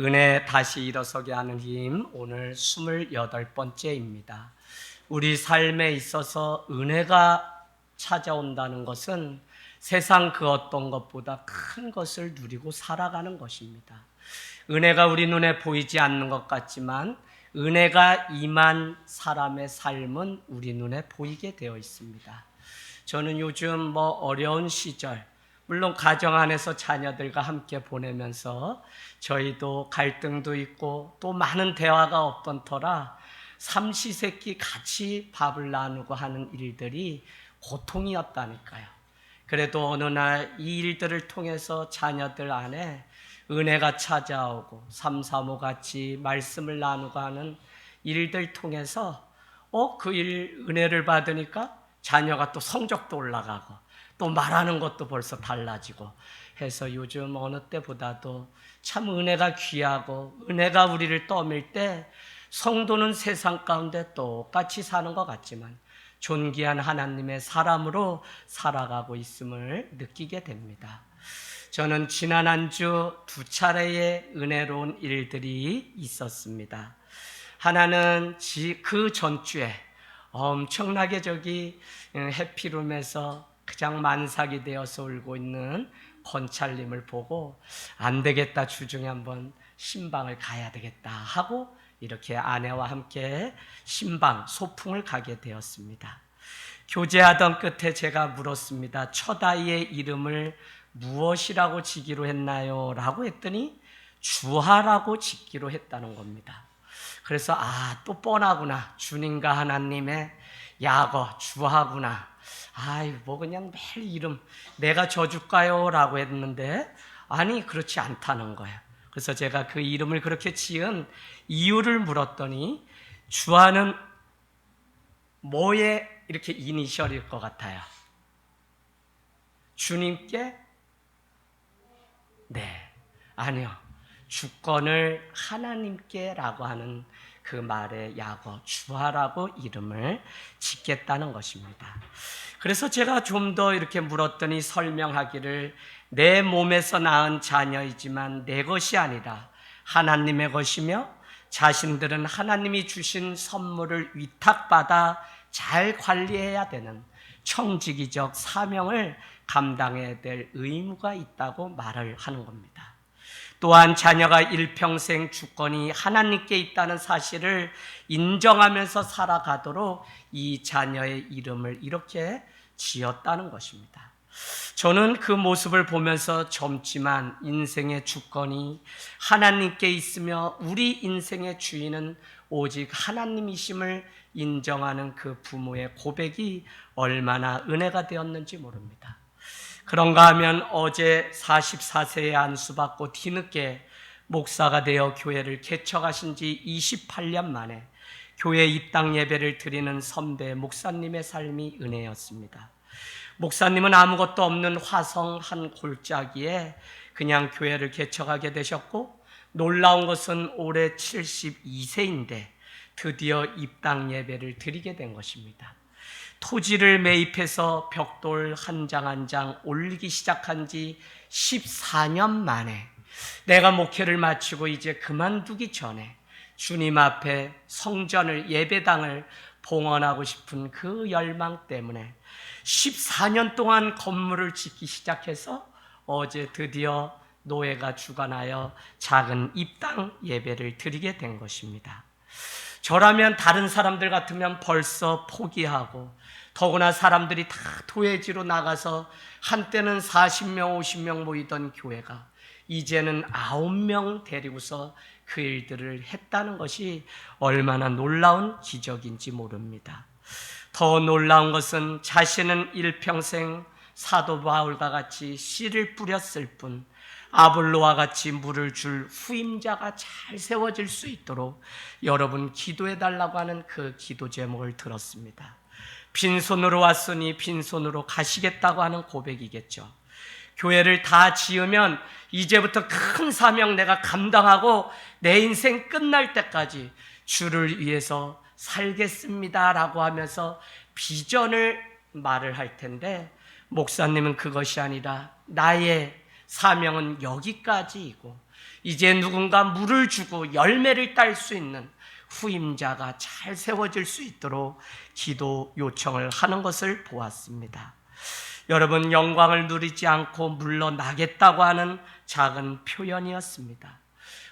은혜 다시 일어서게 하는 힘, 오늘 28번째입니다. 우리 삶에 있어서 은혜가 찾아온다는 것은 세상 그 어떤 것보다 큰 것을 누리고 살아가는 것입니다. 은혜가 우리 눈에 보이지 않는 것 같지만 은혜가 임한 사람의 삶은 우리 눈에 보이게 되어 있습니다. 저는 요즘 어려운 시절, 물론 가정 안에서 자녀들과 함께 보내면서 저희도 갈등도 있고 또 많은 대화가 없던 터라 삼시세끼 같이 밥을 나누고 하는 일들이 고통이었다니까요. 그래도 어느 날 이 일들을 통해서 자녀들 안에 은혜가 찾아오고 삼사모 같이 말씀을 나누고 하는 일들 통해서 그 일 은혜를 받으니까 자녀가 또 성적도 올라가고 또 말하는 것도 벌써 달라지고 해서 요즘 어느 때보다도 참 은혜가 귀하고 은혜가 우리를 떠밀 때 성도는 세상 가운데 똑같이 사는 것 같지만 존귀한 하나님의 사람으로 살아가고 있음을 느끼게 됩니다. 저는 지난 한 주 2차례의 은혜로운 일들이 있었습니다. 하나는 그 전주에 엄청나게 해피룸에서 가장 만삭이 되어서 울고 있는 권찰님을 보고 안 되겠다, 주중에 한번 신방을 가야 되겠다 하고 이렇게 아내와 함께 신방, 소풍을 가게 되었습니다. 교제하던 끝에 제가 물었습니다. 첫 아이의 이름을 무엇이라고 지기로 했나요? 라고 했더니 주하라고 짓기로 했다는 겁니다. 그래서 또 뻔하구나. 주님과 하나님의 약어 주하구나. 그냥 매일 이름 내가 져줄까요? 라고 했는데 아니 그렇지 않다는 거예요. 그래서 제가 그 이름을 그렇게 지은 이유를 물었더니 주하는 뭐에 이렇게 이니셜일 것 같아요? 주님께? 네, 아니요. 주권을 하나님께 라고 하는 그 말의 약어 주하라고 이름을 짓겠다는 것입니다. 그래서 제가 좀 더 이렇게 물었더니 설명하기를 내 몸에서 낳은 자녀이지만 내 것이 아니라 하나님의 것이며 자신들은 하나님이 주신 선물을 위탁받아 잘 관리해야 되는 청지기적 사명을 감당해야 될 의무가 있다고 말을 하는 겁니다. 또한 자녀가 일평생 주권이 하나님께 있다는 사실을 인정하면서 살아가도록 이 자녀의 이름을 이렇게 지었다는 것입니다. 저는 그 모습을 보면서 젊지만 인생의 주권이 하나님께 있으며 우리 인생의 주인은 오직 하나님이심을 인정하는 그 부모의 고백이 얼마나 은혜가 되었는지 모릅니다. 그런가 하면 어제 44세에 안수받고 뒤늦게 목사가 되어 교회를 개척하신 지 28년 만에 교회 입당 예배를 드리는 선배 목사님의 삶이 은혜였습니다. 목사님은 아무것도 없는 화성 한 골짜기에 그냥 교회를 개척하게 되셨고 놀라운 것은 올해 72세인데 드디어 입당 예배를 드리게 된 것입니다. 토지를 매입해서 벽돌 한 장 한 장 올리기 시작한 지 14년 만에 내가 목회를 마치고 이제 그만두기 전에 주님 앞에 성전을 예배당을 봉헌하고 싶은 그 열망 때문에 14년 동안 건물을 짓기 시작해서 어제 드디어 노예가 주관하여 작은 입당 예배를 드리게 된 것입니다. 저라면 다른 사람들 같으면 벌써 포기하고 더구나 사람들이 다 도회지로 나가서 한때는 40명, 50명 모이던 교회가 이제는 9명 데리고서 그 일들을 했다는 것이 얼마나 놀라운 기적인지 모릅니다. 더 놀라운 것은 자신은 일평생 사도 바울과 같이 씨를 뿌렸을 뿐 아볼로와 같이 물을 줄 후임자가 잘 세워질 수 있도록 여러분 기도해달라고 하는 그 기도 제목을 들었습니다. 빈손으로 왔으니 빈손으로 가시겠다고 하는 고백이겠죠. 교회를 다 지으면 이제부터 큰 사명 내가 감당하고 내 인생 끝날 때까지 주를 위해서 살겠습니다라고 하면서 비전을 말을 할 텐데 목사님은 그것이 아니라 나의 사명은 여기까지이고 이제 누군가 물을 주고 열매를 딸 수 있는 후임자가 잘 세워질 수 있도록 기도 요청을 하는 것을 보았습니다. 여러분, 영광을 누리지 않고 물러나겠다고 하는 작은 표현이었습니다.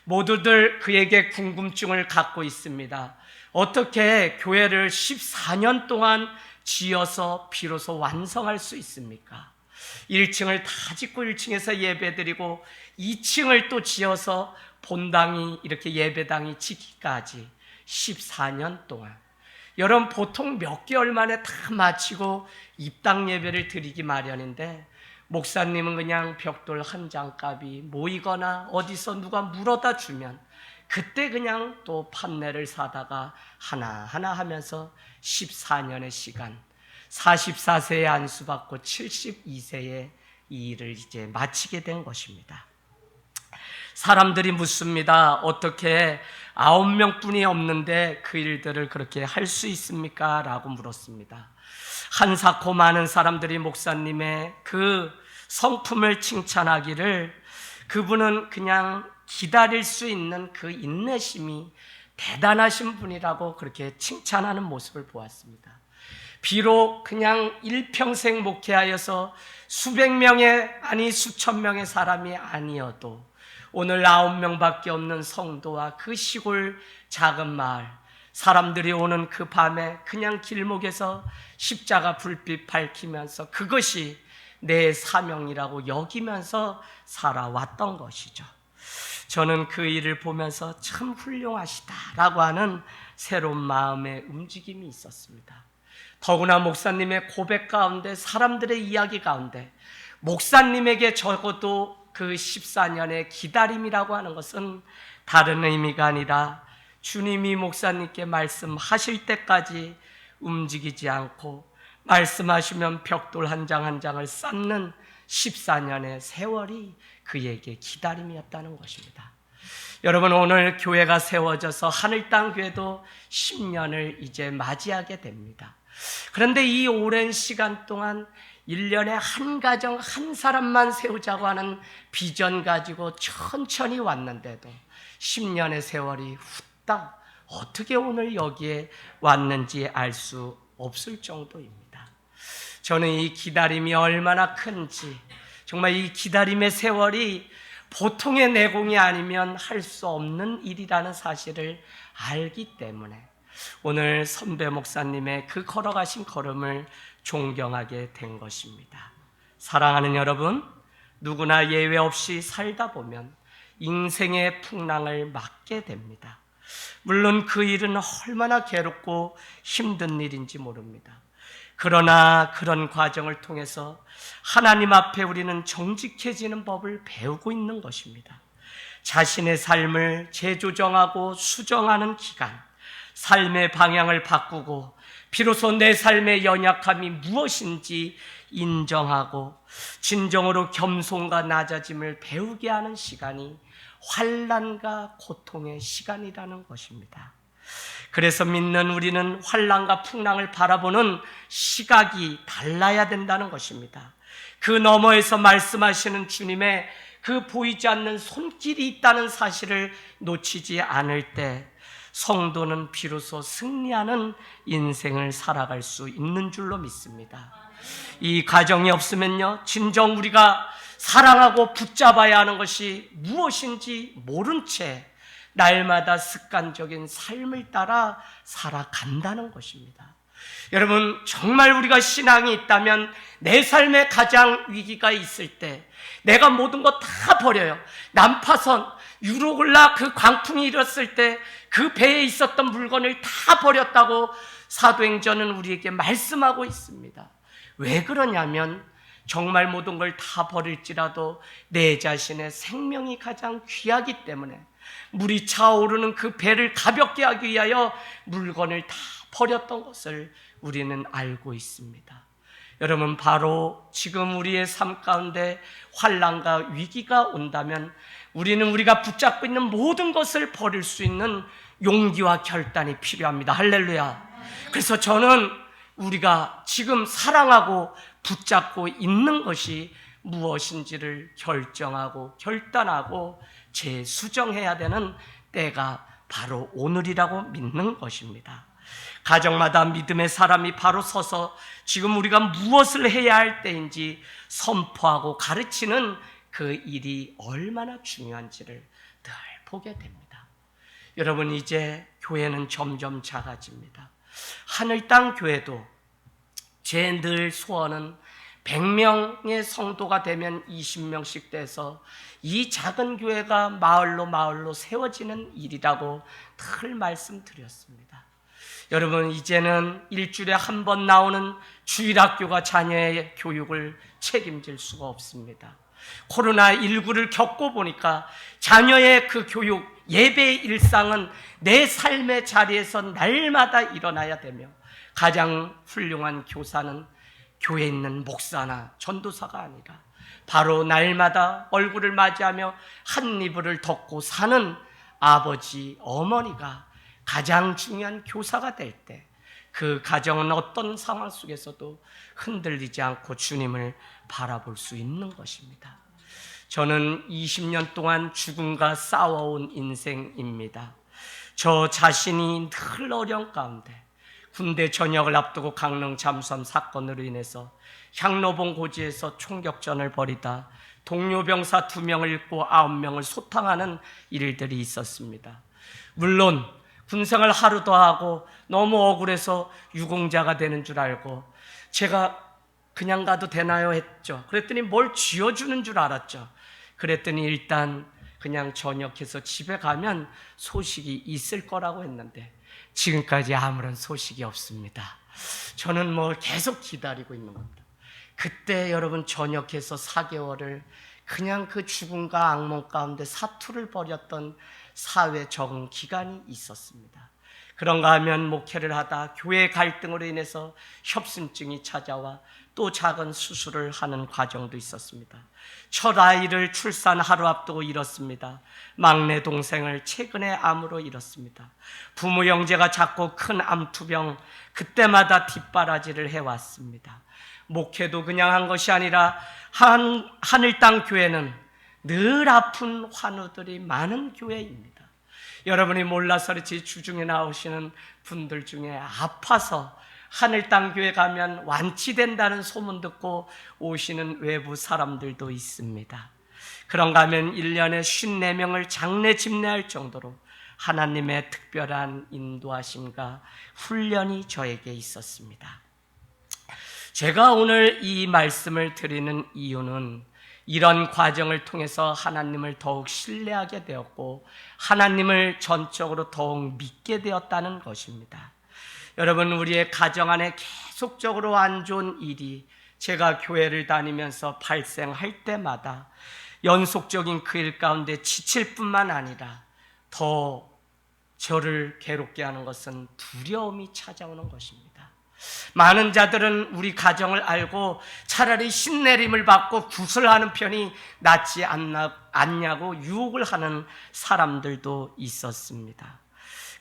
모두들 그에게 궁금증을 갖고 있습니다. 어떻게 교회를 14년 동안 지어서 비로소 완성할 수 있습니까? 1층을 다 짓고 1층에서 예배드리고 2층을 또 지어서 본당이 이렇게 예배당이 짓기까지 14년 동안, 여러분 보통 몇 개월 만에 다 마치고 입당 예배를 드리기 마련인데, 목사님은 그냥 벽돌 한 장값이 모이거나 어디서 누가 물어다 주면 그때 그냥 또 판넬을 사다가 하나하나 하면서 14년의 시간, 44세에 안수받고 72세에 이 일을 이제 마치게 된 것입니다. 사람들이 묻습니다. 어떻게 9명뿐이 없는데 그 일들을 그렇게 할 수 있습니까? 라고 물었습니다. 한사코 많은 사람들이 목사님의 그 성품을 칭찬하기를, 그분은 그냥 기다릴 수 있는 그 인내심이 대단하신 분이라고 그렇게 칭찬하는 모습을 보았습니다. 비록 그냥 일평생 목회하여서 수백 명의, 아니 수천 명의 사람이 아니어도 오늘 9명밖에 없는 성도와 그 시골 작은 마을, 사람들이 오는 그 밤에 그냥 길목에서 십자가 불빛 밝히면서 그것이 내 사명이라고 여기면서 살아왔던 것이죠. 저는 그 일을 보면서 참 훌륭하시다라고 하는 새로운 마음의 움직임이 있었습니다. 더구나 목사님의 고백 가운데, 사람들의 이야기 가운데 목사님에게 적어도 그 14년의 기다림이라고 하는 것은 다른 의미가 아니라 주님이 목사님께 말씀하실 때까지 움직이지 않고 말씀하시면 벽돌 한 장 한 장을 쌓는 14년의 세월이 그에게 기다림이었다는 것입니다. 여러분, 오늘 교회가 세워져서 하늘땅교회도 10년을 이제 맞이하게 됩니다. 그런데 이 오랜 시간 동안 1년에 한 가정 한 사람만 세우자고 하는 비전 가지고 천천히 왔는데도 10년의 세월이 후딱 어떻게 오늘 여기에 왔는지 알 수 없을 정도입니다. 저는 이 기다림이 얼마나 큰지, 정말 이 기다림의 세월이 보통의 내공이 아니면 할 수 없는 일이라는 사실을 알기 때문에 오늘 선배 목사님의 그 걸어가신 걸음을 존경하게 된 것입니다. 사랑하는 여러분, 누구나 예외 없이 살다 보면 인생의 풍랑을 맞게 됩니다. 물론 그 일은 얼마나 괴롭고 힘든 일인지 모릅니다. 그러나 그런 과정을 통해서 하나님 앞에 우리는 정직해지는 법을 배우고 있는 것입니다. 자신의 삶을 재조정하고 수정하는 기간, 삶의 방향을 바꾸고 비로소 내 삶의 연약함이 무엇인지 인정하고 진정으로 겸손과 낮아짐을 배우게 하는 시간이 환난과 고통의 시간이라는 것입니다. 그래서 믿는 우리는 환난과 풍랑을 바라보는 시각이 달라야 된다는 것입니다. 그 너머에서 말씀하시는 주님의 그 보이지 않는 손길이 있다는 사실을 놓치지 않을 때 성도는 비로소 승리하는 인생을 살아갈 수 있는 줄로 믿습니다. 이 가정이 없으면요, 진정 우리가 사랑하고 붙잡아야 하는 것이 무엇인지 모른 채 날마다 습관적인 삶을 따라 살아간다는 것입니다. 여러분, 정말 우리가 신앙이 있다면 내 삶에 가장 위기가 있을 때 내가 모든 거 다 버려요. 난파선, 유로글라 그 광풍이 일었을 때 그 배에 있었던 물건을 다 버렸다고 사도행전은 우리에게 말씀하고 있습니다. 왜 그러냐면 정말 모든 걸 다 버릴지라도 내 자신의 생명이 가장 귀하기 때문에 물이 차오르는 그 배를 가볍게 하기 위하여 물건을 다 버렸던 것을 우리는 알고 있습니다. 여러분, 바로 지금 우리의 삶 가운데 환난과 위기가 온다면 우리는 우리가 붙잡고 있는 모든 것을 버릴 수 있는 용기와 결단이 필요합니다. 할렐루야. 그래서 저는 우리가 지금 사랑하고 붙잡고 있는 것이 무엇인지를 결정하고 결단하고 재수정해야 되는 때가 바로 오늘이라고 믿는 것입니다. 가정마다 믿음의 사람이 바로 서서 지금 우리가 무엇을 해야 할 때인지 선포하고 가르치는 그 일이 얼마나 중요한지를 늘 보게 됩니다. 여러분, 이제 교회는 점점 작아집니다. 하늘 땅 교회도 제 늘 소원은 100명의 성도가 되면 20명씩 돼서 이 작은 교회가 마을로 세워지는 일이라고 늘 말씀드렸습니다. 여러분, 이제는 일주일에 한 번 나오는 주일학교가 자녀의 교육을 책임질 수가 없습니다. 코로나19를 겪고 보니까 자녀의 그 교육, 예배의 일상은 내 삶의 자리에서 날마다 일어나야 되며, 가장 훌륭한 교사는 교회에 있는 목사나 전도사가 아니라 바로 날마다 얼굴을 맞이하며 한 이불을 덮고 사는 아버지, 어머니가 가장 중요한 교사가 될 때 그 가정은 어떤 상황 속에서도 흔들리지 않고 주님을 바라볼 수 있는 것입니다. 저는 20년 동안 죽음과 싸워온 인생입니다. 저 자신이 늘 어려운 가운데 군대 전역을 앞두고 강릉 잠수함 사건으로 인해서 향로봉 고지에서 총격전을 벌이다 동료 병사 2명을 잃고 9명을 소탕하는 일들이 있었습니다. 물론 군생활 하루 더 하고 너무 억울해서 유공자가 되는 줄 알고 제가 그냥 가도 되나요 했죠. 그랬더니 뭘 쥐어주는 줄 알았죠. 그랬더니 일단 그냥 전역해서 집에 가면 소식이 있을 거라고 했는데 지금까지 아무런 소식이 없습니다. 저는 계속 기다리고 있는 겁니다. 그때 여러분, 전역해서 4개월을 그냥 그 죽음과 악몽 가운데 사투를 벌였던 사회 적응 기간이 있었습니다. 그런가 하면 목회를 하다 교회 갈등으로 인해서 협심증이 찾아와 또 작은 수술을 하는 과정도 있었습니다. 첫 아이를 출산 하루 앞두고 잃었습니다. 막내 동생을 최근에 암으로 잃었습니다. 부모 형제가 작고 큰 암투병, 그때마다 뒷바라지를 해왔습니다. 목회도 그냥 한 것이 아니라 하늘 땅 교회는 늘 아픈 환우들이 많은 교회입니다. 여러분이 몰라서 그렇지 주중에 나오시는 분들 중에 아파서 하늘 땅 교회 가면 완치된다는 소문 듣고 오시는 외부 사람들도 있습니다. 그런가 하면 1년에 54명을 장례 집례할 정도로 하나님의 특별한 인도하심과 훈련이 저에게 있었습니다. 제가 오늘 이 말씀을 드리는 이유는 이런 과정을 통해서 하나님을 더욱 신뢰하게 되었고 하나님을 전적으로 더욱 믿게 되었다는 것입니다. 여러분, 우리의 가정 안에 계속적으로 안 좋은 일이 제가 교회를 다니면서 발생할 때마다 연속적인 그 일 가운데 지칠 뿐만 아니라 더 저를 괴롭게 하는 것은 두려움이 찾아오는 것입니다. 많은 자들은 우리 가정을 알고 차라리 신내림을 받고 구슬하는 편이 낫지 않냐고 유혹을 하는 사람들도 있었습니다.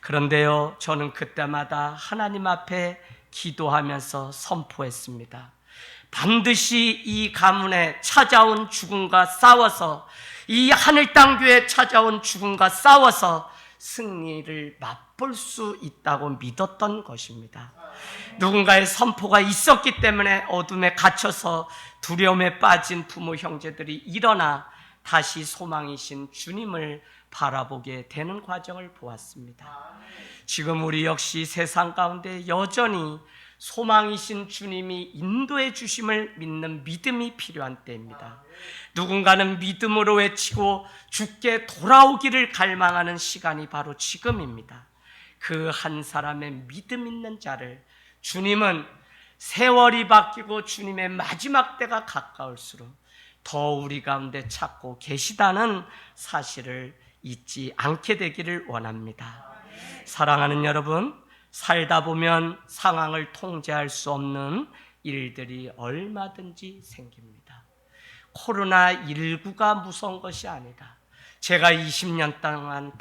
그런데요, 저는 그때마다 하나님 앞에 기도하면서 선포했습니다. 반드시 이 가문에 찾아온 죽음과 싸워서, 이 하늘 땅 교회에 찾아온 죽음과 싸워서 승리를 맛볼 수 있다고 믿었던 것입니다. 누군가의 선포가 있었기 때문에 어둠에 갇혀서 두려움에 빠진 부모 형제들이 일어나 다시 소망이신 주님을 바라보게 되는 과정을 보았습니다. 지금 우리 역시 세상 가운데 여전히 소망이신 주님이 인도해 주심을 믿는 믿음이 필요한 때입니다. 누군가는 믿음으로 외치고 주께 돌아오기를 갈망하는 시간이 바로 지금입니다. 그 한 사람의 믿음 있는 자를 주님은 세월이 바뀌고 주님의 마지막 때가 가까울수록 더 우리 가운데 찾고 계시다는 사실을 잊지 않게 되기를 원합니다. 사랑하는 여러분, 살다 보면 상황을 통제할 수 없는 일들이 얼마든지 생깁니다. 코로나19가 무서운 것이 아니라 제가 20년 동안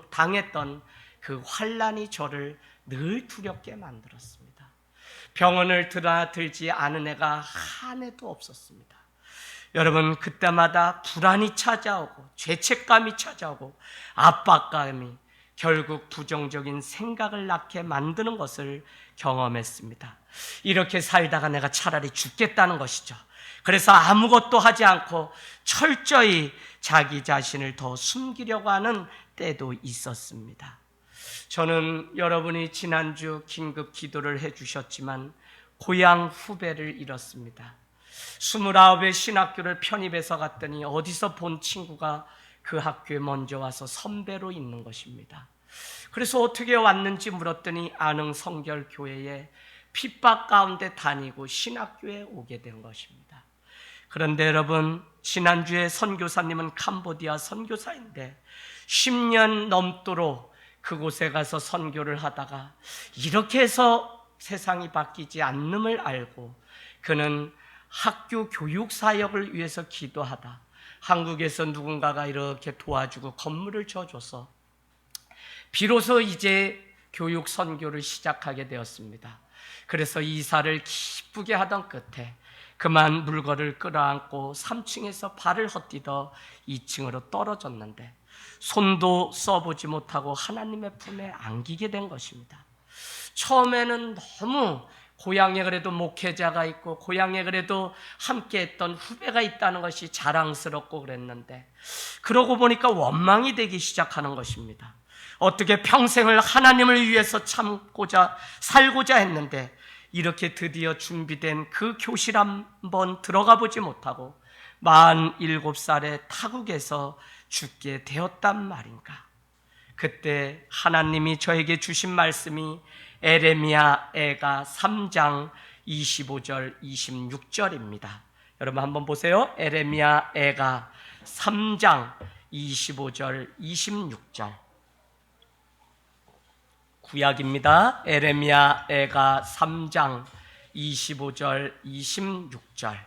당했던 그 환난이 저를 늘 두렵게 만들었습니다. 병원을 들지 않은 애가 한 해도 없었습니다. 여러분, 그때마다 불안이 찾아오고 죄책감이 찾아오고 압박감이 결국 부정적인 생각을 낳게 만드는 것을 경험했습니다. 이렇게 살다가 내가 차라리 죽겠다는 것이죠. 그래서 아무것도 하지 않고 철저히 자기 자신을 더 숨기려고 하는 때도 있었습니다. 저는 여러분이 지난주 긴급 기도를 해주셨지만 고향 후배를 잃었습니다. 29의 신학교를 편입해서 갔더니 어디서 본 친구가 그 학교에 먼저 와서 선배로 있는 것입니다. 그래서 어떻게 왔는지 물었더니 안흥 성결교회에 핍박 가운데 다니고 신학교에 오게 된 것입니다. 그런데 여러분, 지난주에 선교사님은 캄보디아 선교사인데 10년 넘도록 그곳에 가서 선교를 하다가 이렇게 해서 세상이 바뀌지 않음을 알고 그는 학교 교육 사역을 위해서 기도하다 한국에서 누군가가 이렇게 도와주고 건물을 줘줘서 비로소 이제 교육 선교를 시작하게 되었습니다. 그래서 이사를 기쁘게 하던 끝에 그만 물건을 끌어안고 3층에서 발을 헛디뎌 2층으로 떨어졌는데 손도 써보지 못하고 하나님의 품에 안기게 된 것입니다. 처음에는 너무 고향에 그래도 목회자가 있고 고향에 그래도 함께했던 후배가 있다는 것이 자랑스럽고 그랬는데 그러고 보니까 원망이 되기 시작하는 것입니다. 어떻게 평생을 하나님을 위해서 참고자 살고자 했는데 이렇게 드디어 준비된 그 교실 한번 들어가 보지 못하고 47살에 타국에서 죽게 되었단 말인가. 그때 하나님이 저에게 주신 말씀이 에레미야 애가 3장 25절 26절입니다. 여러분 한번 보세요. 에레미야 애가 3장 25절 26절 구약입니다. 에레미야 애가 3장 25절 26절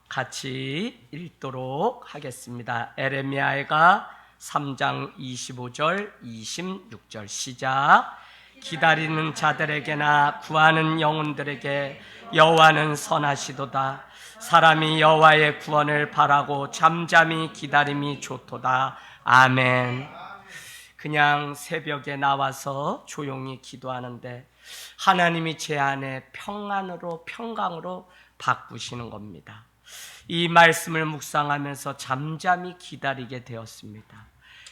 같이 읽도록 하겠습니다. 에레미야 애가 3장 25절 26절 시작. 기다리는 자들에게나 구하는 영혼들에게 여호와는 선하시도다. 사람이 여호와의 구원을 바라고 잠잠히 기다림이 좋도다. 아멘. 그냥 새벽에 나와서 조용히 기도하는데 하나님이 제 안에 평안으로 평강으로 바꾸시는 겁니다. 이 말씀을 묵상하면서 잠잠히 기다리게 되었습니다.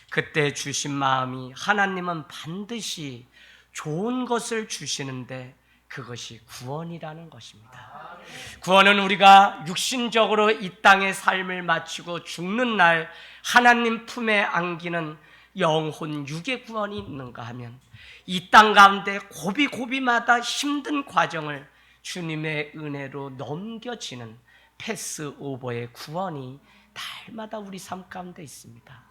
그때 주신 마음이 하나님은 반드시 좋은 것을 주시는데 그것이 구원이라는 것입니다. 구원은 우리가 육신적으로 이 땅의 삶을 마치고 죽는 날 하나님 품에 안기는 영혼 육의 구원이 있는가 하면 이 땅 가운데 고비고비마다 힘든 과정을 주님의 은혜로 넘겨지는 패스오버의 구원이 날마다 우리 삶 가운데 있습니다.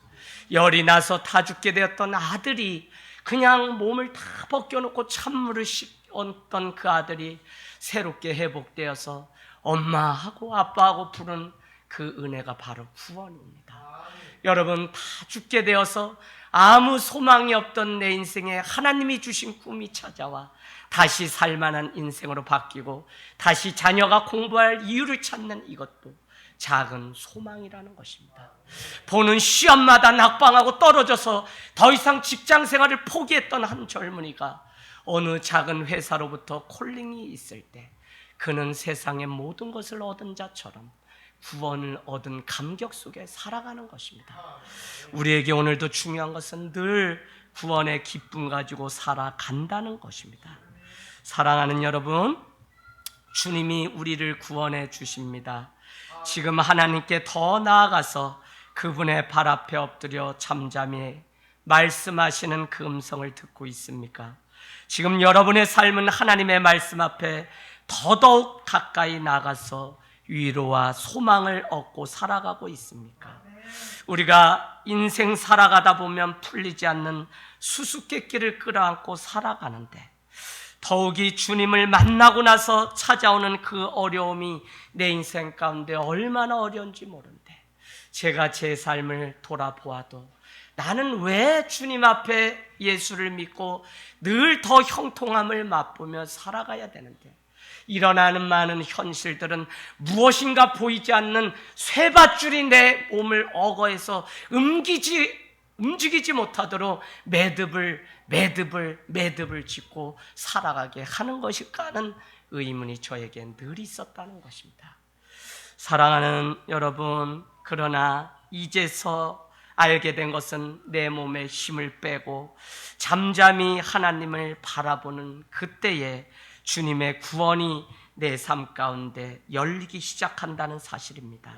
열이 나서 다 죽게 되었던 아들이 그냥 몸을 다 벗겨놓고 찬물을 씻었던 그 아들이 새롭게 회복되어서 엄마하고 아빠하고 부른 그 은혜가 바로 구원입니다. 여러분, 다 죽게 되어서 아무 소망이 없던 내 인생에 하나님이 주신 꿈이 찾아와 다시 살만한 인생으로 바뀌고 다시 자녀가 공부할 이유를 찾는 이것도 작은 소망이라는 것입니다. 보는 시험마다 낙방하고 떨어져서 더 이상 직장 생활을 포기했던 한 젊은이가 어느 작은 회사로부터 콜링이 있을 때 그는 세상의 모든 것을 얻은 자처럼 구원을 얻은 감격 속에 살아가는 것입니다. 우리에게 오늘도 중요한 것은 늘 구원의 기쁨 가지고 살아간다는 것입니다. 사랑하는 여러분, 주님이 우리를 구원해 주십니다. 지금 하나님께 더 나아가서 그분의 발 앞에 엎드려 잠잠히 말씀하시는 그 음성을 듣고 있습니까? 지금 여러분의 삶은 하나님의 말씀 앞에 더더욱 가까이 나가서 위로와 소망을 얻고 살아가고 있습니까? 우리가 인생 살아가다 보면 풀리지 않는 수수께끼를 끌어안고 살아가는데 더욱이 주님을 만나고 나서 찾아오는 그 어려움이 내 인생 가운데 얼마나 어려운지 모르는데 제가 제 삶을 돌아보아도 나는 왜 주님 앞에 예수를 믿고 늘 더 형통함을 맛보며 살아가야 되는데 일어나는 많은 현실들은 무엇인가 보이지 않는 쇠밧줄이 내 몸을 어거해서 움직이지 못하도록 매듭을 짓고 살아가게 하는 것일까 하는 의문이 저에게 늘 있었다는 것입니다. 사랑하는 여러분, 그러나 이제서 알게 된 것은 내 몸에 힘을 빼고 잠잠히 하나님을 바라보는 그때에 주님의 구원이 내 삶 가운데 열리기 시작한다는 사실입니다.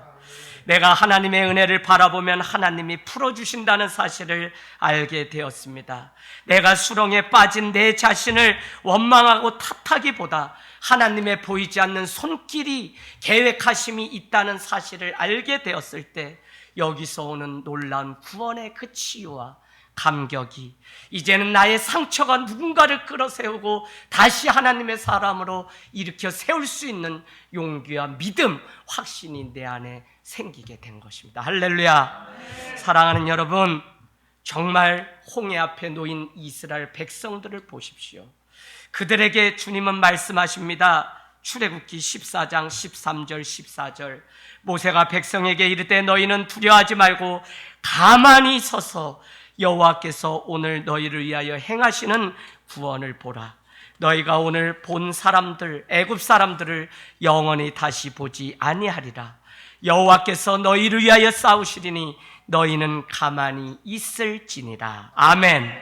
내가 하나님의 은혜를 바라보면 하나님이 풀어주신다는 사실을 알게 되었습니다. 내가 수렁에 빠진 내 자신을 원망하고 탓하기보다 하나님의 보이지 않는 손길이 계획하심이 있다는 사실을 알게 되었을 때 여기서 오는 놀라운 구원의 그 치유와 감격이 이제는 나의 상처가 누군가를 끌어세우고 다시 하나님의 사람으로 일으켜 세울 수 있는 용기와 믿음, 확신이 내 안에 생기게 된 것입니다. 할렐루야. 사랑하는 여러분, 정말 홍해 앞에 놓인 이스라엘 백성들을 보십시오. 그들에게 주님은 말씀하십니다. 출애굽기 14장 13절 14절 모세가 백성에게 이르되 너희는 두려워하지 말고 가만히 서서 여호와께서 오늘 너희를 위하여 행하시는 구원을 보라. 너희가 오늘 본 사람들 애굽 사람들을 영원히 다시 보지 아니하리라. 여호와께서 너희를 위하여 싸우시리니 너희는 가만히 있을지니라. 아멘.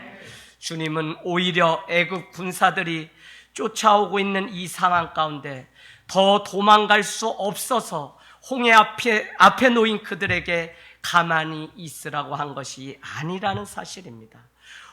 주님은 오히려 애굽 군사들이 쫓아오고 있는 이 상황 가운데 더 도망갈 수 없어서 홍해 앞에 놓인 그들에게 가만히 있으라고 한 것이 아니라는 사실입니다.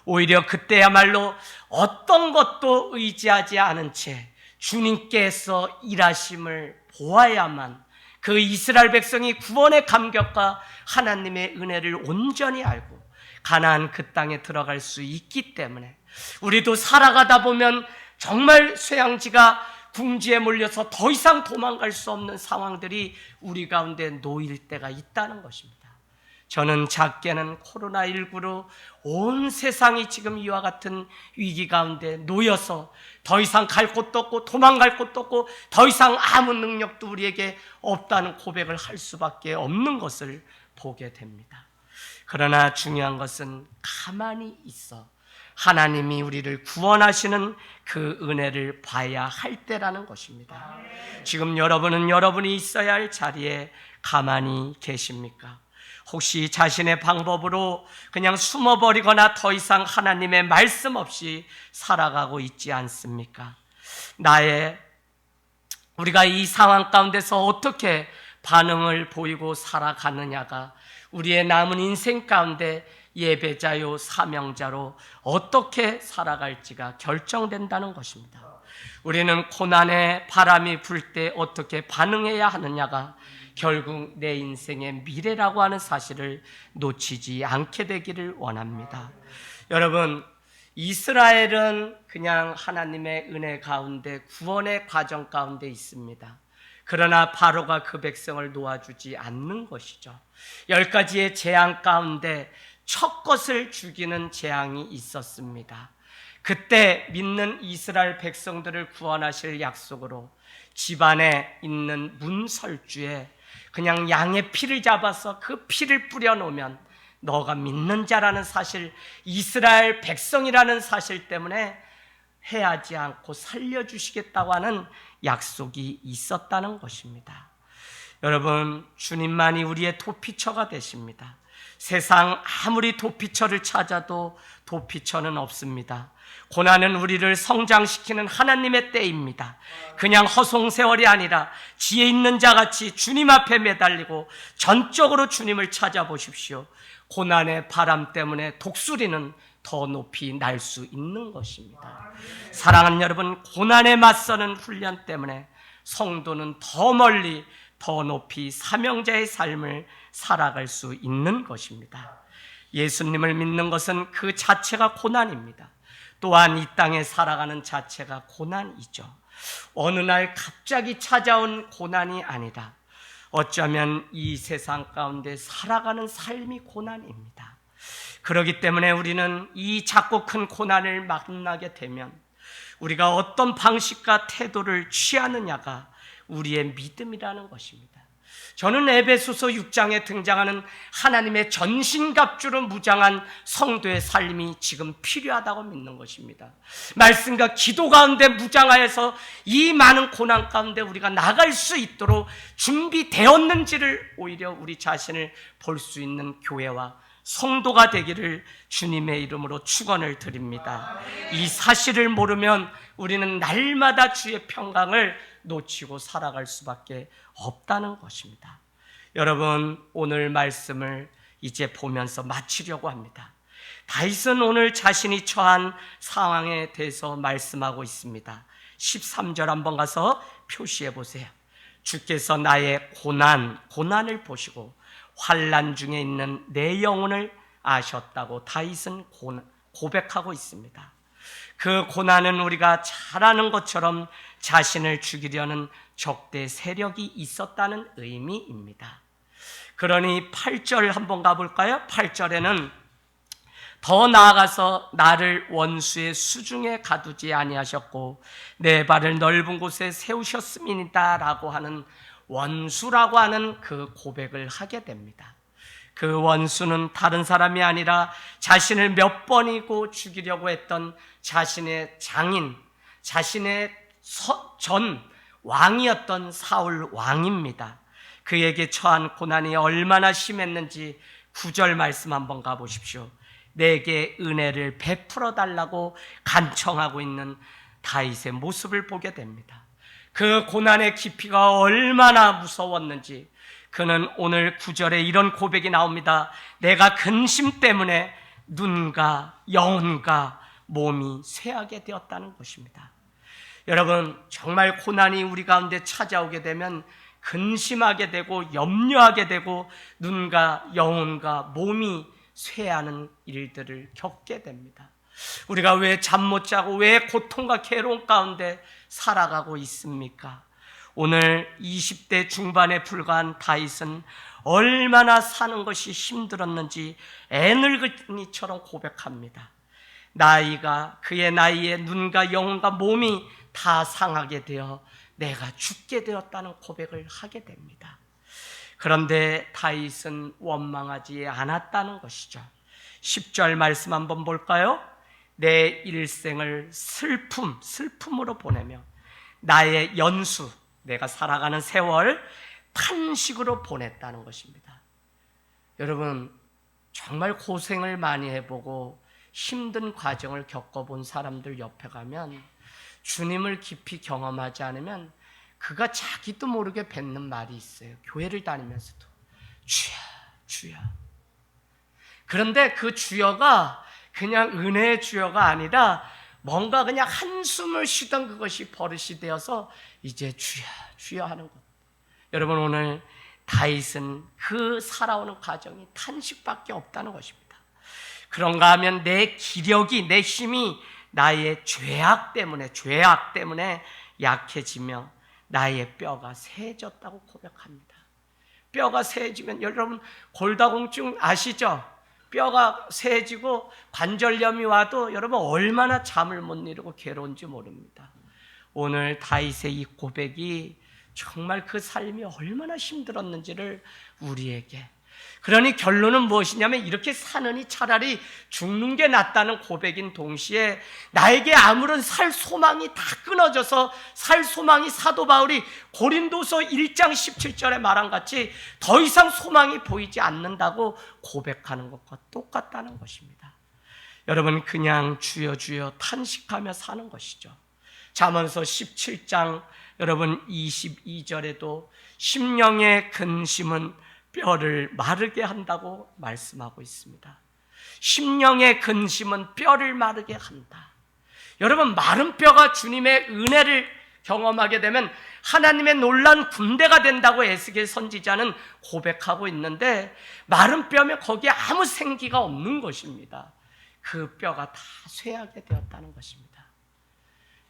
오히려 그때야말로 어떤 것도 의지하지 않은 채 주님께서 일하심을 보아야만 그 이스라엘 백성이 구원의 감격과 하나님의 은혜를 온전히 알고 가나안 그 땅에 들어갈 수 있기 때문에 우리도 살아가다 보면 정말 쇠양지가 궁지에 몰려서 더 이상 도망갈 수 없는 상황들이 우리 가운데 놓일 때가 있다는 것입니다. 저는 작게는 코로나19로 온 세상이 지금 이와 같은 위기 가운데 놓여서 더 이상 갈 곳도 없고 도망갈 곳도 없고 더 이상 아무 능력도 우리에게 없다는 고백을 할 수밖에 없는 것을 보게 됩니다. 그러나 중요한 것은 가만히 있어 하나님이 우리를 구원하시는 그 은혜를 봐야 할 때라는 것입니다. 지금 여러분은 여러분이 있어야 할 자리에 가만히 계십니까? 혹시 자신의 방법으로 그냥 숨어버리거나 더 이상 하나님의 말씀 없이 살아가고 있지 않습니까? 우리가 이 상황 가운데서 어떻게 반응을 보이고 살아가느냐가 우리의 남은 인생 가운데 예배자요 사명자로 어떻게 살아갈지가 결정된다는 것입니다. 우리는 고난의 바람이 불 때 어떻게 반응해야 하느냐가 결국 내 인생의 미래라고 하는 사실을 놓치지 않게 되기를 원합니다. 여러분, 이스라엘은 그냥 하나님의 은혜 가운데 구원의 과정 가운데 있습니다. 그러나 바로가 그 백성을 놓아주지 않는 것이죠. 10가지의 재앙 가운데 첫 것을 죽이는 재앙이 있었습니다. 그때 믿는 이스라엘 백성들을 구원하실 약속으로 집안에 있는 문설주에 그냥 양의 피를 잡아서 그 피를 뿌려놓으면 너가 믿는 자라는 사실, 이스라엘 백성이라는 사실 때문에 해하지 않고 살려주시겠다고 하는 약속이 있었다는 것입니다. 여러분, 주님만이 우리의 도피처가 되십니다. 세상 아무리 도피처를 찾아도 도피처는 없습니다. 고난은 우리를 성장시키는 하나님의 때입니다. 그냥 허송세월이 아니라 지혜 있는 자같이 주님 앞에 매달리고 전적으로 주님을 찾아보십시오. 고난의 바람 때문에 독수리는 더 높이 날 수 있는 것입니다. 사랑하는 여러분, 고난에 맞서는 훈련 때문에 성도는 더 멀리 더 높이 사명자의 삶을 살아갈 수 있는 것입니다. 예수님을 믿는 것은 그 자체가 고난입니다. 또한 이 땅에 살아가는 자체가 고난이죠. 어느 날 갑자기 찾아온 고난이 아니라 어쩌면 이 세상 가운데 살아가는 삶이 고난입니다. 그렇기 때문에 우리는 이 작고 큰 고난을 만나게 되면 우리가 어떤 방식과 태도를 취하느냐가 우리의 믿음이라는 것입니다. 저는 에베소서 6장에 등장하는 하나님의 전신갑주로 무장한 성도의 삶이 지금 필요하다고 믿는 것입니다. 말씀과 기도 가운데 무장하여서 이 많은 고난 가운데 우리가 나갈 수 있도록 준비되었는지를 오히려 우리 자신을 볼 수 있는 교회와 성도가 되기를 주님의 이름으로 축원을 드립니다. 이 사실을 모르면 우리는 날마다 주의 평강을 놓치고 살아갈 수밖에 없다는 것입니다. 여러분, 오늘 말씀을 이제 보면서 마치려고 합니다. 다윗은 오늘 자신이 처한 상황에 대해서 말씀하고 있습니다. 13절 한번 가서 표시해 보세요. 주께서 나의 고난을 보시고 환난 중에 있는 내 영혼을 아셨다고 다윗은 고백하고 있습니다. 그 고난은 우리가 잘 아는 것처럼 자신을 죽이려는 적대 세력이 있었다는 의미입니다. 그러니 8절 한번 가볼까요? 8절에는 더 나아가서 나를 원수의 수중에 가두지 아니하셨고 내 발을 넓은 곳에 세우셨음이니라 라고 하는 원수라고 하는 그 고백을 하게 됩니다. 그 원수는 다른 사람이 아니라 자신을 몇 번이고 죽이려고 했던 자신의 장인, 자신의 전 왕이었던 사울 왕입니다. 그에게 처한 고난이 얼마나 심했는지 9절 말씀 한번 가보십시오. 내게 은혜를 베풀어 달라고 간청하고 있는 다윗의 모습을 보게 됩니다. 그 고난의 깊이가 얼마나 무서웠는지 그는 오늘 9절에 이런 고백이 나옵니다. 내가 근심 때문에 눈과 영혼과 몸이 쇠하게 되었다는 것입니다. 여러분, 정말 고난이 우리 가운데 찾아오게 되면 근심하게 되고 염려하게 되고 눈과 영혼과 몸이 쇠하는 일들을 겪게 됩니다. 우리가 왜 잠 못 자고 왜 고통과 괴로움 가운데 살아가고 있습니까? 오늘 20대 중반에 불과한 다윗은 얼마나 사는 것이 힘들었는지 애늙은이처럼 고백합니다. 그의 나이에 눈과 영혼과 몸이 다 상하게 되어 내가 죽게 되었다는 고백을 하게 됩니다. 그런데 다윗은 원망하지 않았다는 것이죠. 10절 말씀 한번 볼까요? 내 일생을 슬픔으로 보내며 나의 연수, 내가 살아가는 세월 탄식으로 보냈다는 것입니다. 여러분, 정말 고생을 많이 해보고 힘든 과정을 겪어본 사람들 옆에 가면 주님을 깊이 경험하지 않으면 그가 자기도 모르게 뱉는 말이 있어요. 교회를 다니면서도 주여, 주여. 그런데 그 주여가 그냥 은혜의 주여가 아니라 뭔가 그냥 한숨을 쉬던 그것이 버릇이 되어서 이제 주여, 주여 하는 것. 여러분, 오늘 다윗은 그 살아오는 과정이 탄식밖에 없다는 것입니다. 그런가 하면 내 기력이, 내 힘이 나의 죄악 때문에 약해지며 나의 뼈가 세졌다고 고백합니다. 뼈가 세지면 여러분 골다공증 아시죠? 뼈가 세지고 관절염이 와도 여러분 얼마나 잠을 못 이루고 괴로운지 모릅니다. 오늘 다윗의 이 고백이 정말 그 삶이 얼마나 힘들었는지를 우리에게, 그러니 결론은 무엇이냐면 이렇게 사느니 차라리 죽는 게 낫다는 고백인 동시에 나에게 아무런 살 소망이 다 끊어져서 살 소망이 사도 바울이 고린도서 1장 17절에 말한 같이 더 이상 소망이 보이지 않는다고 고백하는 것과 똑같다는 것입니다. 여러분, 그냥 주여 주여 탄식하며 사는 것이죠. 잠언서 17장 여러분 22절에도 심령의 근심은 뼈를 마르게 한다고 말씀하고 있습니다. 심령의 근심은 뼈를 마르게 한다. 여러분, 마른 뼈가 주님의 은혜를 경험하게 되면 하나님의 놀라운 군대가 된다고 에스겔 선지자는 고백하고 있는데 마른 뼈면 거기에 아무 생기가 없는 것입니다. 그 뼈가 다 쇠하게 되었다는 것입니다.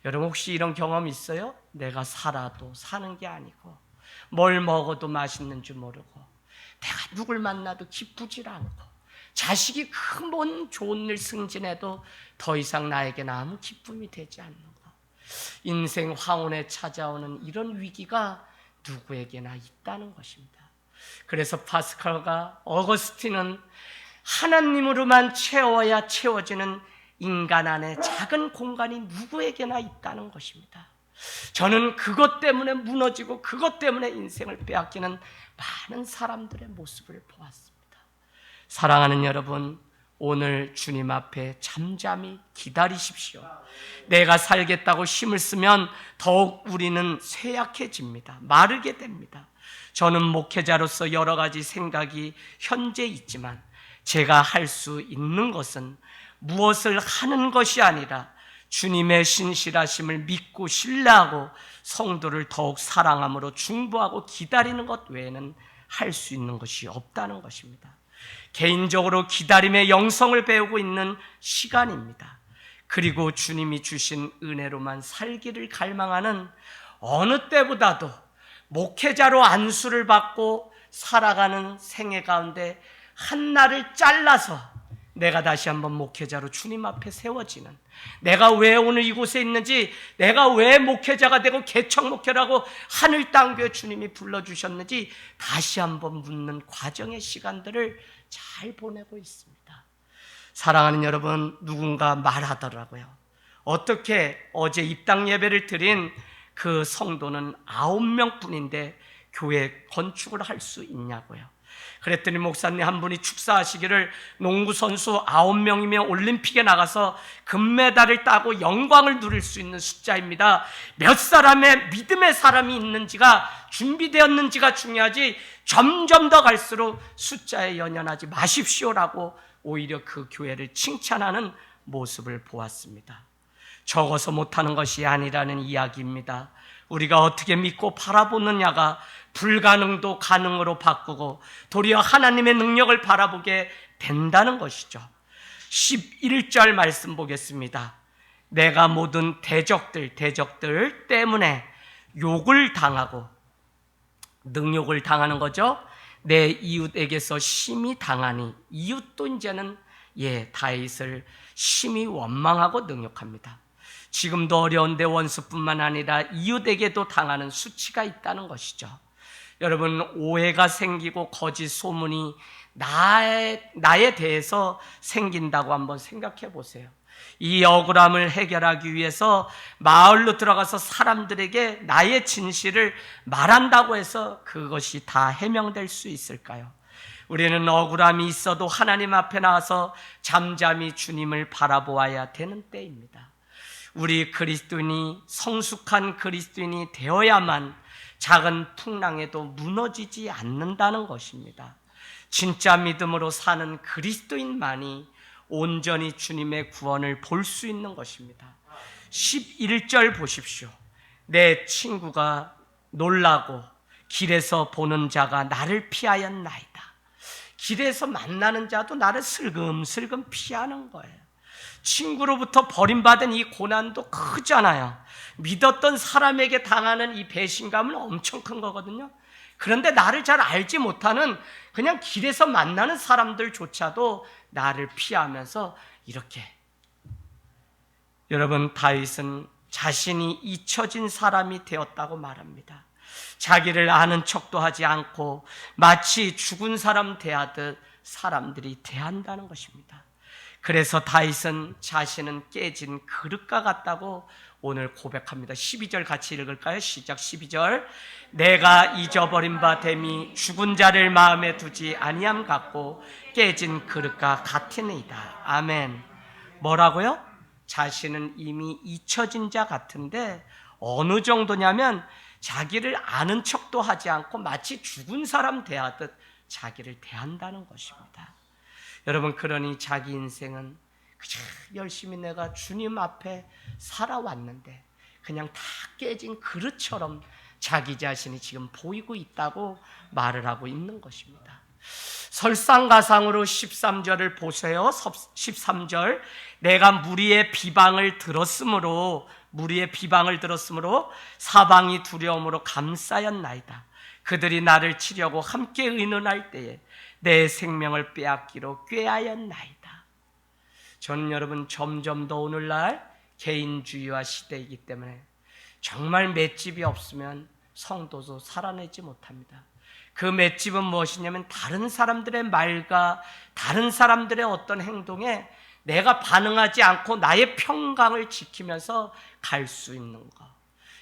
여러분, 혹시 이런 경험 있어요? 내가 살아도 사는 게 아니고 뭘 먹어도 맛있는 줄 모르고 내가 누굴 만나도 기쁘질 않고 자식이 큰 좋은 일 승진해도 더 이상 나에게는 아무 기쁨이 되지 않는 것. 인생 황혼에 찾아오는 이런 위기가 누구에게나 있다는 것입니다. 그래서 파스칼과 어거스틴은 하나님으로만 채워야 채워지는 인간 안에 작은 공간이 누구에게나 있다는 것입니다. 저는 그것 때문에 무너지고 그것 때문에 인생을 빼앗기는 많은 사람들의 모습을 보았습니다. 사랑하는 여러분, 오늘 주님 앞에 잠잠히 기다리십시오. 내가 살겠다고 힘을 쓰면 더욱 우리는 쇠약해집니다. 마르게 됩니다. 저는 목회자로서 여러 가지 생각이 현재 있지만 제가 할 수 있는 것은 무엇을 하는 것이 아니라 주님의 신실하심을 믿고 신뢰하고 성도를 더욱 사랑함으로 중보하고 기다리는 것 외에는 할 수 있는 것이 없다는 것입니다. 개인적으로 기다림의 영성을 배우고 있는 시간입니다. 그리고 주님이 주신 은혜로만 살기를 갈망하는 어느 때보다도 목회자로 안수를 받고 살아가는 생애 가운데 한 날을 잘라서 내가 다시 한번 목회자로 주님 앞에 세워지는, 내가 왜 오늘 이곳에 있는지, 내가 왜 목회자가 되고 개척 목회라고 하늘 땅교회 주님이 불러주셨는지 다시 한번 묻는 과정의 시간들을 잘 보내고 있습니다. 사랑하는 여러분, 누군가 말하더라고요. 어떻게 어제 입당 예배를 드린 그 성도는 9명 뿐인데 교회 건축을 할 수 있냐고요. 그랬더니 목사님 한 분이 축사하시기를 농구 선수 9명이면 올림픽에 나가서 금메달을 따고 영광을 누릴 수 있는 숫자입니다. 몇 사람의 믿음의 사람이 있는지가, 준비되었는지가 중요하지 점점 더 갈수록 숫자에 연연하지 마십시오라고 오히려 그 교회를 칭찬하는 모습을 보았습니다. 적어서 못하는 것이 아니라는 이야기입니다. 우리가 어떻게 믿고 바라보느냐가 불가능도 가능으로 바꾸고 도리어 하나님의 능력을 바라보게 된다는 것이죠. 11절 말씀 보겠습니다. 내가 모든 대적들 때문에 욕을 당하고, 능욕을 당하는 거죠. 내 이웃에게서 심히 당하니, 이웃도 이제는 다윗을 심히 원망하고 능욕합니다. 지금도 어려운데 원수뿐만 아니라 이웃에게도 당하는 수치가 있다는 것이죠. 여러분, 오해가 생기고 거짓 소문이 나에 대해서 생긴다고 한번 생각해 보세요. 이 억울함을 해결하기 위해서 마을로 들어가서 사람들에게 나의 진실을 말한다고 해서 그것이 다 해명될 수 있을까요? 우리는 억울함이 있어도 하나님 앞에 나와서 잠잠히 주님을 바라보아야 되는 때입니다. 우리 그리스도인이, 성숙한 그리스도인이 되어야만 작은 풍랑에도 무너지지 않는다는 것입니다. 진짜 믿음으로 사는 그리스도인만이 온전히 주님의 구원을 볼 수 있는 것입니다. 11절 보십시오. 내 친구가 놀라고 길에서 보는 자가 나를 피하였나이다. 길에서 만나는 자도 나를 슬금슬금 피하는 거예요. 친구로부터 버림받은 이 고난도 크잖아요. 믿었던 사람에게 당하는 이 배신감은 엄청 큰 거거든요. 그런데 나를 잘 알지 못하는 그냥 길에서 만나는 사람들조차도 나를 피하면서 이렇게. 여러분, 다윗은 자신이 잊혀진 사람이 되었다고 말합니다. 자기를 아는 척도 하지 않고 마치 죽은 사람 대하듯 사람들이 대한다는 것입니다. 그래서 다윗은 자신은 깨진 그릇과 같다고 오늘 고백합니다. 12절 같이 읽을까요? 시작. 12절. 내가 잊어버린 바 됨이 죽은 자를 마음에 두지 아니함 같고 깨진 그릇과 같으니이다. 아멘. 뭐라고요? 자신은 이미 잊혀진 자 같은데 어느 정도냐면 자기를 아는 척도 하지 않고 마치 죽은 사람 대하듯 자기를 대한다는 것입니다. 여러분, 그러니 자기 인생은 그저 열심히 내가 주님 앞에 살아왔는데 그냥 다 깨진 그릇처럼 자기 자신이 지금 보이고 있다고 말을 하고 있는 것입니다. 설상가상으로 13절을 보세요. 13절. 내가 무리의 비방을 들었으므로 사방이 두려움으로 감싸였나이다. 그들이 나를 치려고 함께 의논할 때에 내 생명을 빼앗기로 꾀하였나이다. 저는 여러분 점점 더 오늘날 개인주의와 시대이기 때문에 정말 맷집이 없으면 성도도 살아내지 못합니다. 그 맷집은 무엇이냐면 다른 사람들의 말과 다른 사람들의 어떤 행동에 내가 반응하지 않고 나의 평강을 지키면서 갈 수 있는 것.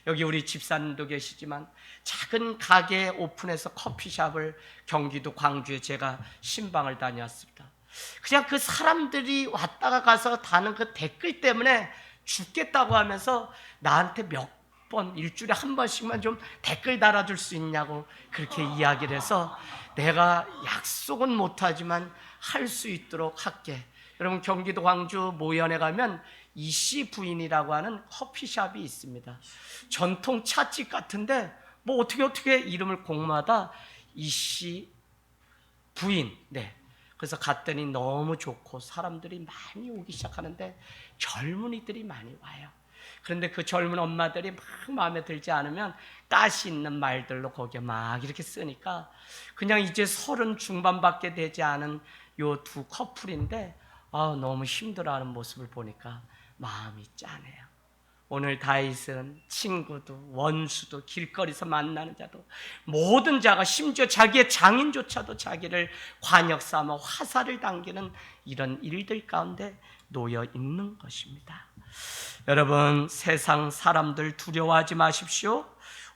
여기 우리 집사님도 계시지만 작은 가게 오픈해서 커피숍을 경기도 광주에 제가 신방을 다녔습니다. 그냥 그 사람들이 왔다가 가서 다는 그 댓글 때문에 죽겠다고 하면서 나한테 몇 번, 일주일에 한 번씩만 좀 댓글 달아줄 수 있냐고 그렇게 이야기를 해서 내가 약속은 못하지만 할 수 있도록 할게. 여러분, 경기도 광주 모연에 가면 이씨 부인이라고 하는 커피숍이 있습니다. 전통 찻집 같은데 뭐 어떻게 이름을 곡마다 이씨 부인. 네. 그래서 갔더니 너무 좋고 사람들이 많이 오기 시작하는데 젊은이들이 많이 와요. 그런데 그 젊은 엄마들이 막 마음에 들지 않으면 가시 있는 말들로 거기에 막 이렇게 쓰니까 그냥 이제 30 중반밖에 되지 않은 요 두 커플인데 너무 힘들어하는 모습을 보니까 마음이 짠해요. 오늘 다윗은 친구도 원수도 길거리에서 만나는 자도 모든 자가 심지어 자기의 장인조차도 자기를 관역 삼아 화살을 당기는 이런 일들 가운데 놓여 있는 것입니다. 여러분, 세상 사람들 두려워하지 마십시오.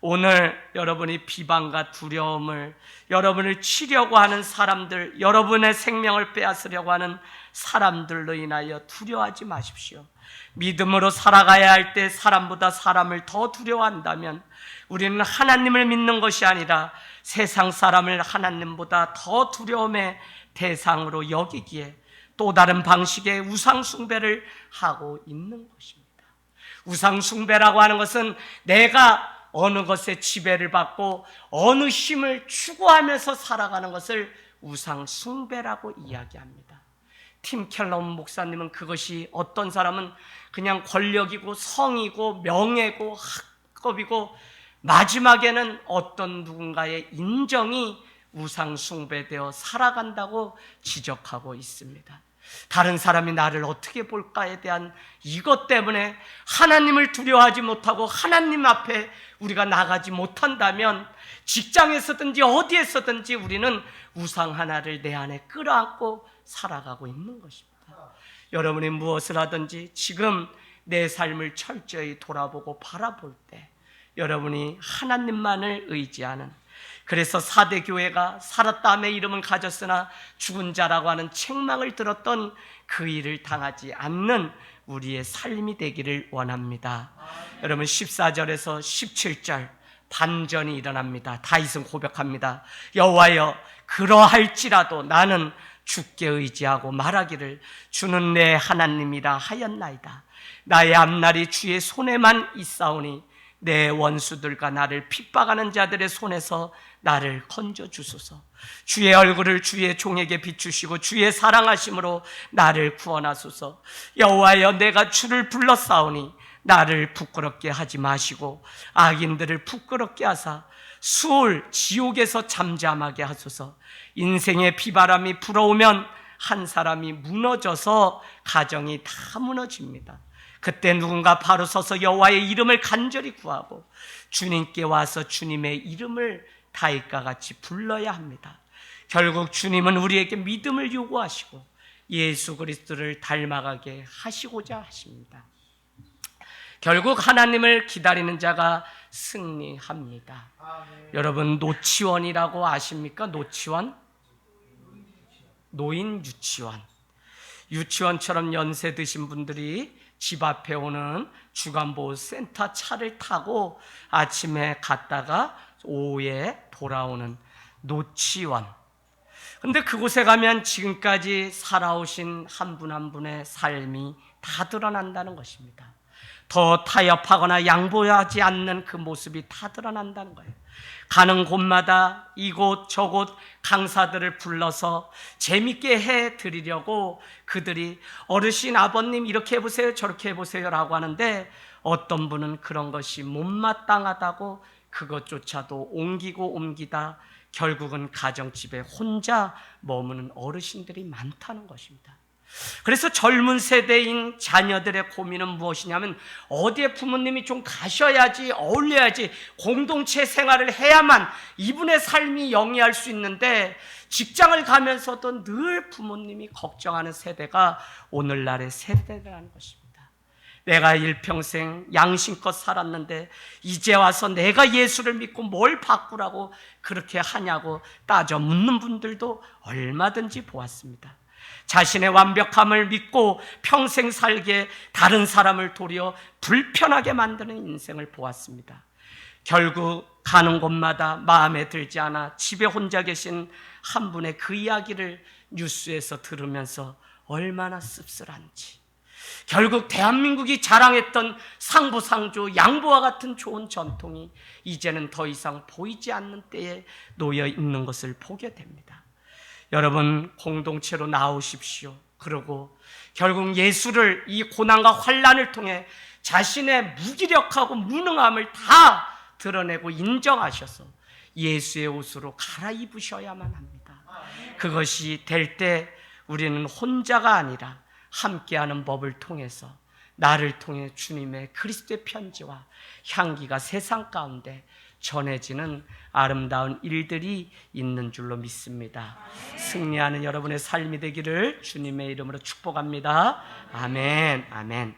오늘 여러분이 비방과 두려움을, 여러분을 치려고 하는 사람들, 여러분의 생명을 빼앗으려고 하는 사람들로 인하여 두려워하지 마십시오. 믿음으로 살아가야 할 때 사람보다 사람을 더 두려워한다면 우리는 하나님을 믿는 것이 아니라 세상 사람을 하나님보다 더 두려움의 대상으로 여기기에 또 다른 방식의 우상 숭배를 하고 있는 것입니다. 우상 숭배라고 하는 것은 내가 어느 것에 지배를 받고 어느 힘을 추구하면서 살아가는 것을 우상 숭배라고 이야기합니다. 팀 켈러 목사님은 그것이 어떤 사람은 그냥 권력이고 성이고 명예고 학업이고 마지막에는 어떤 누군가의 인정이 우상 숭배되어 살아간다고 지적하고 있습니다. 다른 사람이 나를 어떻게 볼까에 대한 이것 때문에 하나님을 두려워하지 못하고 하나님 앞에 우리가 나가지 못한다면 직장에서든지 어디에서든지 우리는 우상 하나를 내 안에 끌어안고 살아가고 있는 것입니다. 여러분이 무엇을 하든지 지금 내 삶을 철저히 돌아보고 바라볼 때 여러분이 하나님만을 의지하는, 그래서 4대 교회가 살았다 함의 이름을 가졌으나 죽은 자라고 하는 책망을 들었던 그 일을 당하지 않는 우리의 삶이 되기를 원합니다. 여러분, 14절에서 17절 반전이 일어납니다. 다윗은 고백합니다. 여호와여, 그러할지라도 나는 주께 의지하고 말하기를 주는 내 하나님이라 하였나이다. 나의 앞날이 주의 손에만 있사오니 내 원수들과 나를 핍박하는 자들의 손에서 나를 건져주소서. 주의 얼굴을 주의 종에게 비추시고 주의 사랑하심으로 나를 구원하소서. 여호와여, 내가 주를 불렀사오니 나를 부끄럽게 하지 마시고 악인들을 부끄럽게 하사 수올 지옥에서 잠잠하게 하소서. 인생의 비바람이 불어오면 한 사람이 무너져서 가정이 다 무너집니다. 그때 누군가 바로 서서 여호와의 이름을 간절히 구하고 주님께 와서 주님의 이름을 다윗과 같이 불러야 합니다. 결국 주님은 우리에게 믿음을 요구하시고 예수 그리스도를 닮아가게 하시고자 하십니다. 결국 하나님을 기다리는 자가 승리합니다. 여러분, 노치원이라고 아십니까? 노치원? 노인 유치원. 유치원처럼 연세 드신 분들이 집 앞에 오는 주간보호센터 차를 타고 아침에 갔다가 오후에 돌아오는 노치원. 근데 그곳에 가면 지금까지 살아오신 한 분 한 분의 삶이 다 드러난다는 것입니다. 더 타협하거나 양보하지 않는 그 모습이 다 드러난다는 거예요. 가는 곳마다 이곳 저곳 강사들을 불러서 재밌게 해드리려고 그들이 어르신 아버님 이렇게 해보세요 저렇게 해보세요 라고 하는데 어떤 분은 그런 것이 못마땅하다고 그것조차도 옮기다 결국은 가정집에 혼자 머무는 어르신들이 많다는 것입니다. 그래서 젊은 세대인 자녀들의 고민은 무엇이냐면 어디에 부모님이 좀 가셔야지, 어울려야지, 공동체 생활을 해야만 이분의 삶이 영위할 수 있는데, 직장을 가면서도 늘 부모님이 걱정하는 세대가 오늘날의 세대라는 것입니다. 내가 일평생 양심껏 살았는데 이제 와서 내가 예수를 믿고 뭘 바꾸라고 그렇게 하냐고 따져 묻는 분들도 얼마든지 보았습니다. 자신의 완벽함을 믿고 평생 살게 다른 사람을 도리어 불편하게 만드는 인생을 보았습니다. 결국 가는 곳마다 마음에 들지 않아 집에 혼자 계신 한 분의 그 이야기를 뉴스에서 들으면서 얼마나 씁쓸한지, 결국 대한민국이 자랑했던 상부상조, 양보와 같은 좋은 전통이 이제는 더 이상 보이지 않는 때에 놓여 있는 것을 보게 됩니다. 여러분, 공동체로 나오십시오. 그리고 결국 예수를, 이 고난과 환난을 통해 자신의 무기력하고 무능함을 다 드러내고 인정하셔서 예수의 옷으로 갈아입으셔야만 합니다. 그것이 될 때 우리는 혼자가 아니라 함께하는 법을 통해서, 나를 통해 주님의 그리스도의 편지와 향기가 세상 가운데 전해지는 아름다운 일들이 있는 줄로 믿습니다. 승리하는 여러분의 삶이 되기를 주님의 이름으로 축복합니다. 아멘, 아멘.